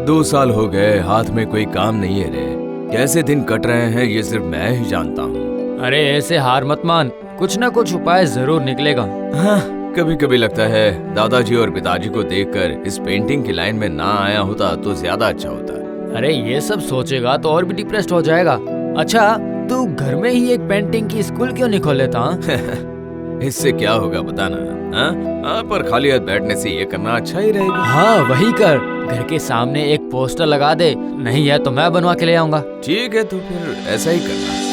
2 साल हो गए, हाथ में कोई काम नहीं है रे। कैसे दिन कट रहे हैं ये सिर्फ मैं ही जानता हूँ। अरे ऐसे हार मत मान, कुछ ना कुछ उपाय जरूर निकलेगा। हाँ, कभी कभी लगता है दादाजी और पिताजी को देखकर इस पेंटिंग की लाइन में ना आया होता तो ज्यादा अच्छा होता। अरे ये सब सोचेगा तो और भी डिप्रेस्ड हो जाएगा। अच्छा, तू घर में ही एक पेंटिंग की स्कूल क्यों नहीं खोल लेता? इससे क्या होगा बताना? हाँ, पर खाली हाथ बैठने से ये करना अच्छा ही रहेगा। हाँ वही कर, घर के सामने एक पोस्टर लगा दे, नहीं है तो मैं बनवा के ले आऊंगा। ठीक है, तो फिर ऐसा ही करना।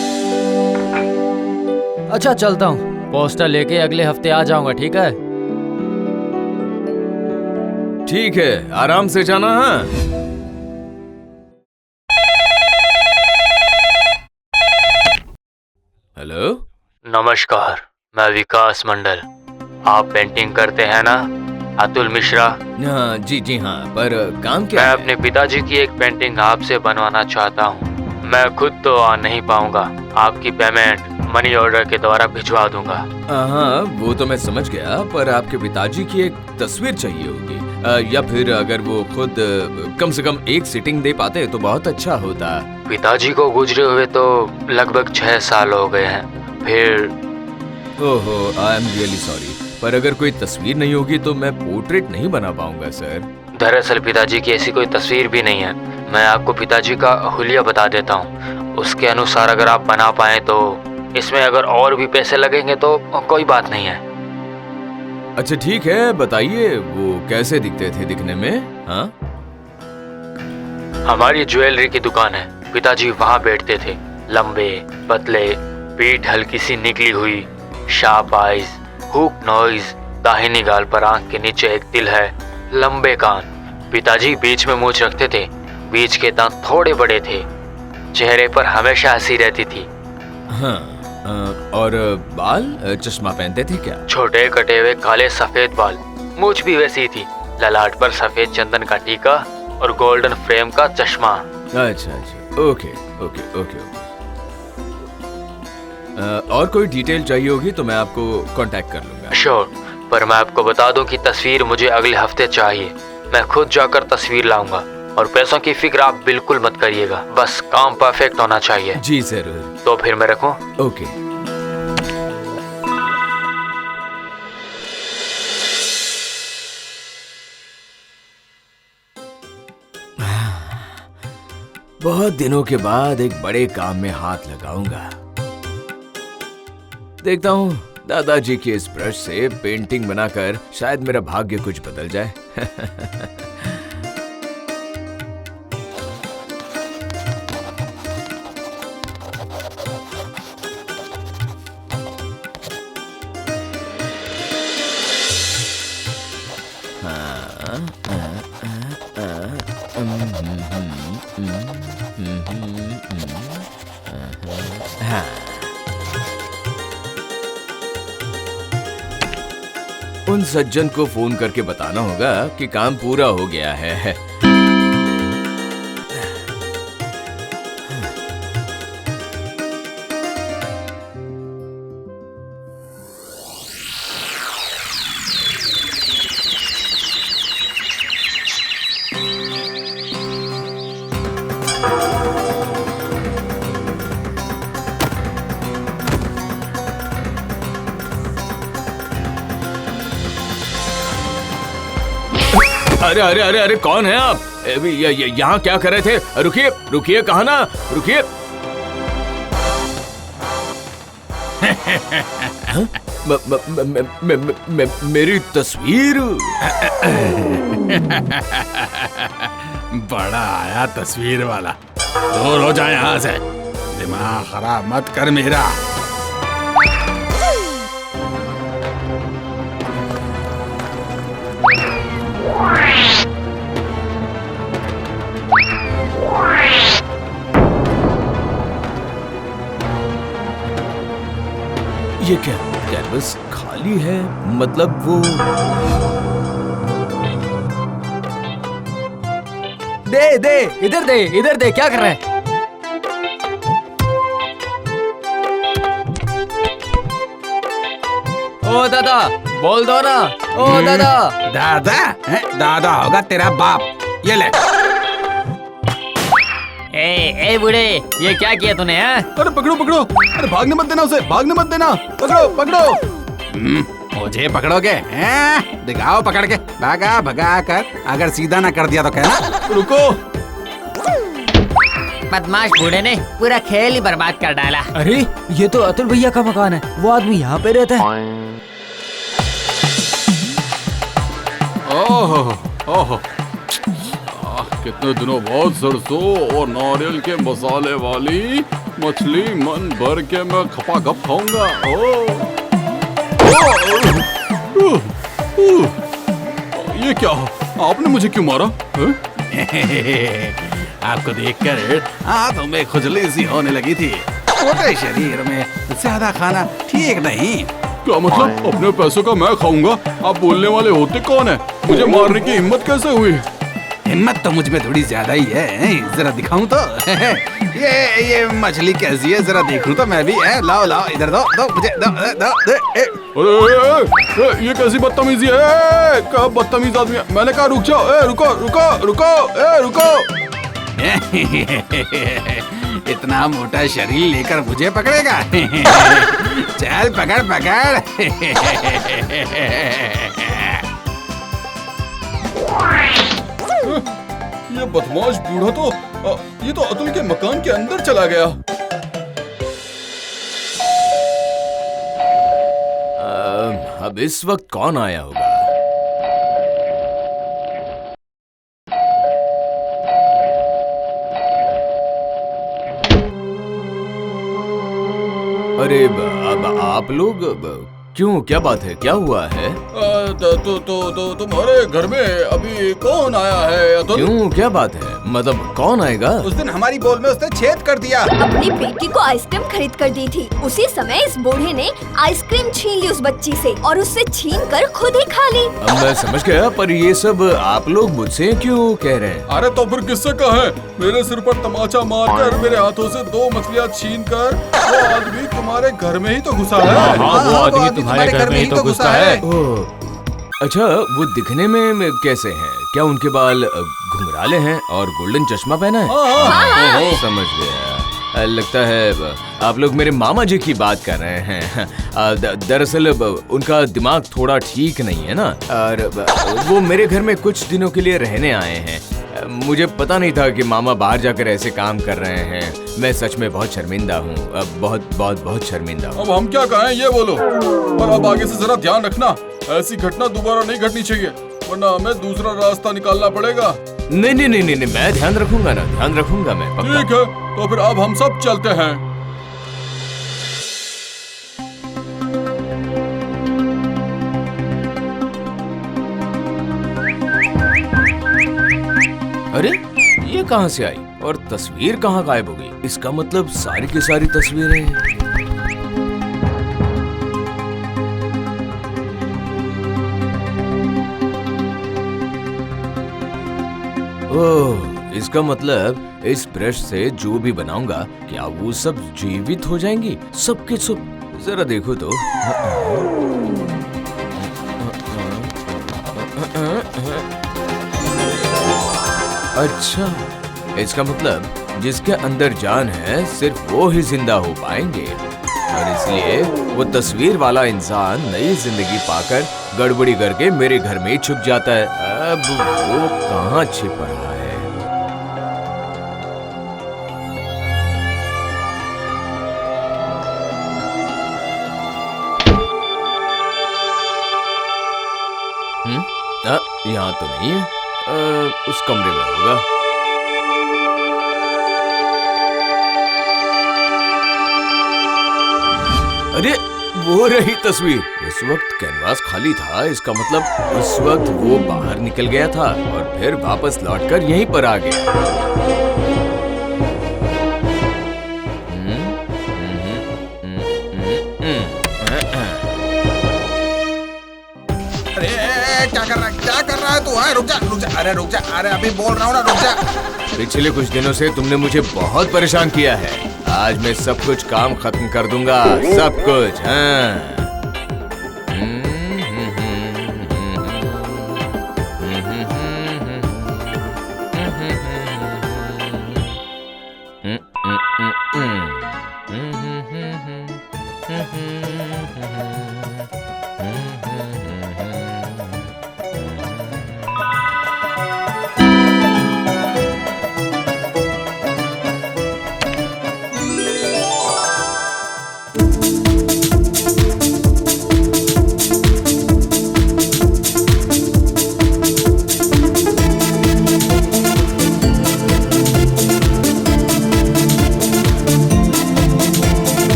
अच्छा चलता हूँ, पोस्टर लेके अगले हफ्ते आ जाऊंगा, ठीक है? ठीक है, आराम से जाना। हाँ, हेलो। नमस्कार, मैं विकास मंडल। आप पेंटिंग करते हैं ना? अतुल मिश्रा। हाँ, जी हाँ, पर काम क्या मैं है? अपने पिताजी की एक पेंटिंग आपसे बनवाना चाहता हूँ। मैं खुद तो आ नहीं पाऊंगा, आपकी पेमेंट मनी ऑर्डर के द्वारा भिजवा दूंगा। हाँ, वो तो मैं समझ गया, पर आपके पिताजी की एक तस्वीर चाहिए होगी। या फिर अगर वो खुद कम से कम एक सिटिंग दे पाते तो बहुत अच्छा होता। पिताजी को गुजरे हुए तो लगभग 6 साल हो गए हैं। फिर ओहो, आई एम रियली सॉरी, पर अगर कोई तस्वीर नहीं होगी तो मैं पोर्ट्रेट नहीं बना पाऊंगा सर। दरअसल पिताजी की ऐसी कोई तस्वीर भी नहीं है। मैं आपको पिताजी का हुलिया बता देता हूँ, उसके अनुसार अगर आप बना पाए तो। इसमें अगर और भी पैसे लगेंगे तो कोई बात नहीं है। अच्छा ठीक है, बताइए वो कैसे दिखते थे दिखने में? हाँ, हमारी ज्वेलरी की दुकान है, पिताजी वहाँ बैठते थे। लंबे पतले, पीठ हल्की सी निकली हुई, शार्प आईज, हुक नोज, दाहिनी गाल पर आंख के नीचे एक तिल है, लंबे कान। पिताजी बीच में मूंछ रखते थे, बीच के दांत थोड़े बड़े थे, चेहरे पर हमेशा हंसी रहती थी। हाँ, और बाल, चश्मा पहनते थे क्या? छोटे कटे हुए काले सफेद बाल, मूंछ भी वैसी ही थी, ललाट पर सफेद चंदन का टीका और गोल्डन फ्रेम का चश्मा। अच्छा, ओके ओके ओके ओके। और कोई डिटेल चाहिए होगी तो मैं आपको कांटेक्ट कर लूंगा। श्योर, पर मैं आपको बता दूं कि तस्वीर मुझे अगले हफ्ते चाहिए। मैं खुद जाकर तस्वीर लाऊंगा और पैसों की फिक्र आप बिल्कुल मत करिएगा, बस काम परफेक्ट होना चाहिए। जी जरूर। तो फिर मैं रखूं? ओके। बहुत दिनों के बाद एक बड़े काम में हाथ लगाऊंगा। देखता हूँ दादाजी के इस ब्रश से पेंटिंग बनाकर शायद मेरा भाग्य कुछ बदल जाए। हाँ, उन सज्जन को फोन करके बताना होगा कि काम पूरा हो गया है। अरे अरे अरे अरे, कौन है आप? यहाँ क्या कर रहे थे? रुकिए रुकिए, कहा ना रुकिए। मेरी तस्वीर। बड़ा आया तस्वीर वाला, दूर हो जाए यहाँ से, दिमाग खराब मत कर मेरा। ये क्या कैनवस खाली है? मतलब वो दे इधर दे, क्या कर रहा है? ओ दादा, बोल दो ना। ओ दादा। दादा हैं? दादा होगा तेरा बाप। ये ले। ए बूढ़े, ये क्या किया तूने? हाँ? अरे पकड़ो पकड़ो, अरे भागने मत देना उसे, भागने मत देना, पकड़ो पकड़ो। मुझे पकड़ोगे? हैं? दिखाओ पकड़ के। भागा भगा कर, अगर सीधा ना कर दिया तो कहना। रुको। बदमाश बूढ़े ने पूरा खेल ही बर्बाद कर डाला। अरे ये तो अतुल भैया का मकान है, वो आदमी यहाँ पे रहता है। ओहो ओहो, कितने दिनों बाद सरसों और नारियल के मसाले वाली मछली मन भर के मैं खपा खप खाऊंगा। ये क्या, आपने मुझे क्यों मारा? आपको देखकर हाथों में खुजली सी होने लगी थी। छोटे शरीर में ज्यादा खाना ठीक नहीं। क्या मतलब? अपने पैसों का मैं खाऊंगा? आप बोलने वाले होते कौन है? मुझे मारने की हिम्मत कैसे हुई? हिम्मत तो मुझ में थोड़ी ज्यादा ही है। जरा दिखाऊं तो। ये मछली कैसी है, जरा देखूं तो मैं भी। लाओ लाओ, इधर दो दो मुझे, दो दो, दो। ये कैसी बदतमीजी है? क्या बदतमीज आदमी है। मैंने कहा रुक जाओ। रुको रुको रुको, रुको। इतना मोटा शरीर लेकर मुझे पकड़ेगा? चल पकड़ पकड़। ये बदमाश बूढ़ा तो ये तो अतुल के मकान के अंदर चला गया। अब इस वक्त कौन आया होगा? अरे अब आप लोग क्यों, क्या बात है, क्या हुआ है? तो तुम्हारे घर में अभी कौन आया है अतुल? क्यों, क्या बात है? मतलब कौन आएगा? उस दिन हमारी बॉल में उसने छेद कर दिया। अपनी बेटी को आइसक्रीम खरीद कर दी थी, उसी समय इस बूढ़े ने आइसक्रीम छीन ली उस बच्ची से और उससे छीन कर खुद ही खा ली। अब मैं समझ गया, पर ये सब आप लोग मुझसे क्यों कह रहे हैं? अरे तो फिर किससे कहे? मेरे सिर पर तमाचा मारकर मेरे हाथों से 2 मछलियाँ छीन कर वो आदमी तुम्हारे घर में ही तो घुसा है। वो आदमी तुम्हारे घर में ही तो घुसा है। अच्छा, वो दिखने में कैसे हैं? क्या उनके बाल घुंघराले हैं और गोल्डन चश्मा पहना है? समझ गया। लगता है आप लोग मेरे मामा जी की बात कर रहे हैं। दरअसल उनका दिमाग थोड़ा ठीक नहीं है ना, और वो मेरे घर में कुछ दिनों के लिए रहने आए हैं। मुझे पता नहीं था कि मामा बाहर जाकर ऐसे काम कर रहे हैं। मैं सच में बहुत शर्मिंदा हूँ, बहुत बहुत बहुत शर्मिंदा हूँ। अब हम क्या कहें ये बोलो, और अब आगे से जरा ध्यान रखना, ऐसी घटना दोबारा नहीं घटनी चाहिए, वरना हमें दूसरा रास्ता निकालना पड़ेगा। नहीं नहीं नहीं नहीं, मैं ध्यान रखूंगा ना, ध्यान रखूंगा मैं, पक्का। ठीक है, तो फिर अब हम सब चलते हैं। अरे ये कहाँ से आई और तस्वीर कहाँ गायब हो गई? इसका मतलब सारी की सारी तस्वीरें। ओह, इसका मतलब इस ब्रश से जो भी बनाऊंगा, क्या वो सब जीवित हो जाएंगी? सब के सब। जरा देखो तो। अच्छा, इसका मतलब जिसके अंदर जान है सिर्फ वो ही जिंदा हो पाएंगे, और इसलिए वो तस्वीर वाला इंसान नई जिंदगी पाकर गड़बड़ी करके मेरे घर में ही छुप जाता है। अब वो कहाँ छिप रहा है? यहाँ तो नहीं है। उस कमरे में होगा। अरे वो रही तस्वीर। उस वक्त कैनवास खाली था, इसका मतलब उस वक्त वो बाहर निकल गया था और फिर वापस लौटकर यहीं पर आ गया। क्या कर रहा है तू? रुक जा रुक जा, अरे रुक जा, अरे अभी बोल रहा हूँ ना, रुक जा। पिछले कुछ दिनों से तुमने मुझे बहुत परेशान किया है। आज मैं सब कुछ काम खत्म कर दूंगा, सब कुछ। हाँ।